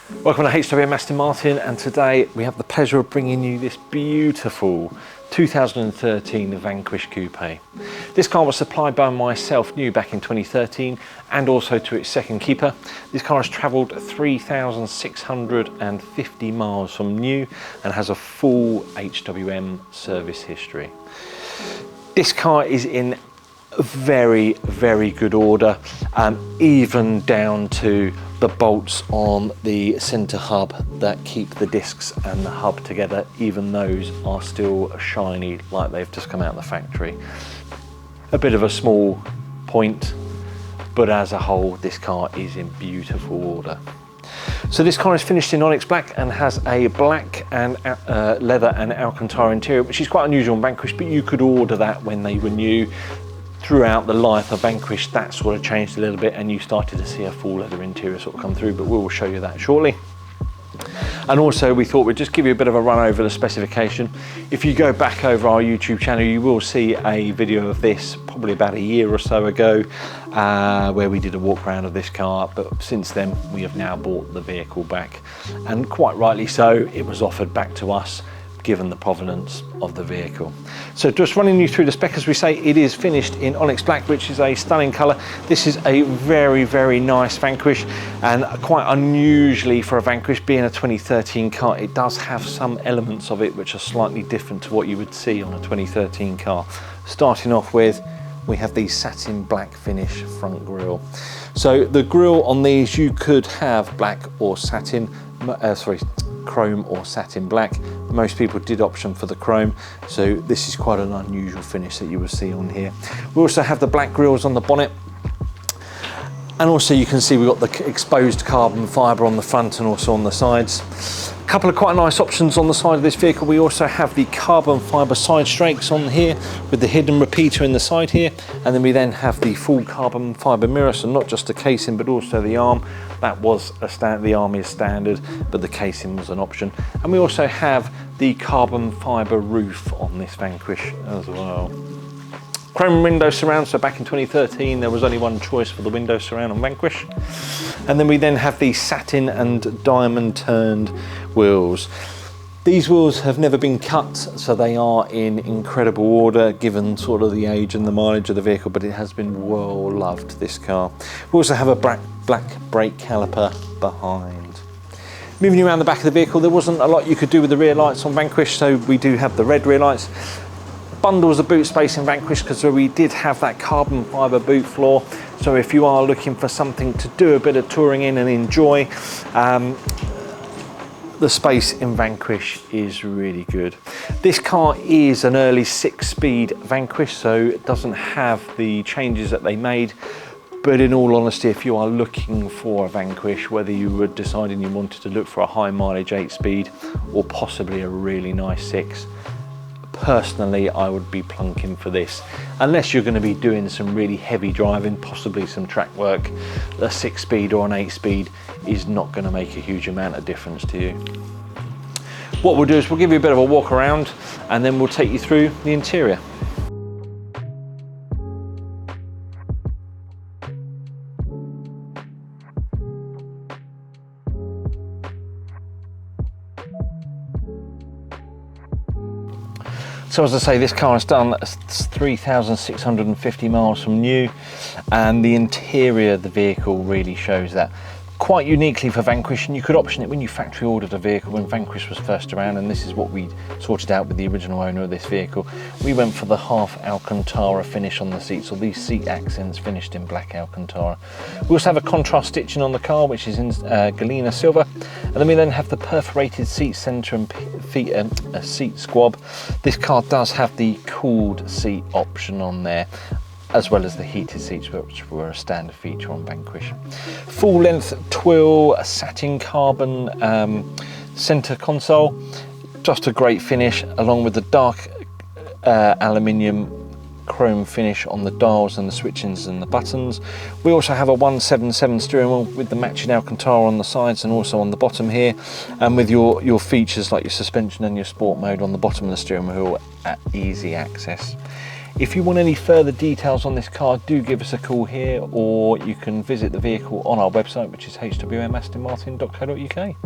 Welcome to HWM Aston Martin, and today we have the pleasure of bringing you this beautiful 2013 Vanquish Coupe. This car was supplied by myself new back in 2013 and also to its second keeper. This car has travelled 3,650 miles from new and has a full HWM service history. This car is in very good order, even down to the bolts on the centre hub that keep the discs and the hub together. Even those are still shiny like they've just come out of the factory. A bit of a small point, but as a whole this car is in beautiful order. So this car is finished in Onyx black and has a black and leather and Alcantara interior, which is quite unusual in Vanquish, but you could order that when they were new. Throughout the life of Vanquish, that sort of changed a little bit and you started to see a full leather interior sort of come through, but we will show you that shortly. And also we thought we'd just give you a bit of a run over the specification. If you go back over our YouTube channel, you will see a video of this probably about a year or so ago, where we did a walk around of this car, but since then we have now bought the vehicle back, and quite rightly so. It was offered back to us given the provenance of the vehicle. So just running you through the spec, as we say, it is finished in Onyx black, which is a stunning colour. This is a very nice Vanquish, and quite unusually for a Vanquish being a 2013 car, it does have some elements of it which are slightly different to what you would see on a 2013 car. Starting off with, we have the satin black finish front grille. So the grille on these, you could have black or satin, chrome or satin black. Most people did option for the chrome, so this is quite an unusual finish that you will see on here. We also have the black grills on the bonnet, and also you can see we've got the exposed carbon fibre on the front and also on the sides. A couple of quite nice options on the side of this vehicle. We also have the carbon fibre side strakes on here with the hidden repeater in the side here, and then we then have the full carbon fibre mirror, so not just the casing but also the arm. That was the arm is standard, but the casing was an option. And we also have the carbon fibre roof on this Vanquish as well. Chrome window surround, so back in 2013 there was only one choice for the window surround on Vanquish. And then we then have the satin and diamond turned wheels. These wheels have never been cut, so they are in incredible order given sort of the age and the mileage of the vehicle, but it has been well loved, this car. We also have a black brake caliper behind. Moving around the back of the vehicle, there wasn't a lot you could do with the rear lights on Vanquish, so we do have the red rear lights. Bundles of boot space in Vanquish because we did have that carbon fibre boot floor, so if you are looking for something to do a bit of touring in and enjoy, the space in Vanquish is really good. This car is an early 6-speed Vanquish, so it doesn't have the changes that they made, but in all honesty, if you are looking for a Vanquish, whether you were deciding you wanted to look for a high mileage 8-speed or possibly a really nice 6, personally I would be plunking for this. Unless you're going to be doing some really heavy driving, possibly some track work, a 6-speed or an 8-speed is not going to make a huge amount of difference to you. What we'll do is we'll give you a bit of a walk around and then we'll take you through the interior. So as I say, this car has done 3,650 miles from new, and the interior of the vehicle really shows that. Quite uniquely for Vanquish, and you could option it when you factory ordered a vehicle when Vanquish was first around, and this is what we sorted out with the original owner of this vehicle. We went for the half Alcantara finish on the seats, or these seat accents finished in black Alcantara. We also have a contrast stitching on the car, which is in Galena silver, and then we have the perforated seat centre and seat squab. This car does have the cooled seat option on there, as well as the heated seats, which were a standard feature on Vanquish. Full length twill satin carbon centre console, just a great finish, along with the dark aluminium chrome finish on the dials and the switchings and the buttons. We also have a 177 steering wheel with the matching Alcantara on the sides and also on the bottom here, and with your features like your suspension and your sport mode on the bottom of the steering wheel at easy access. If you want any further details on this car, do give us a call here, or you can visit the vehicle on our website, which is hwmastonmartin.co.uk.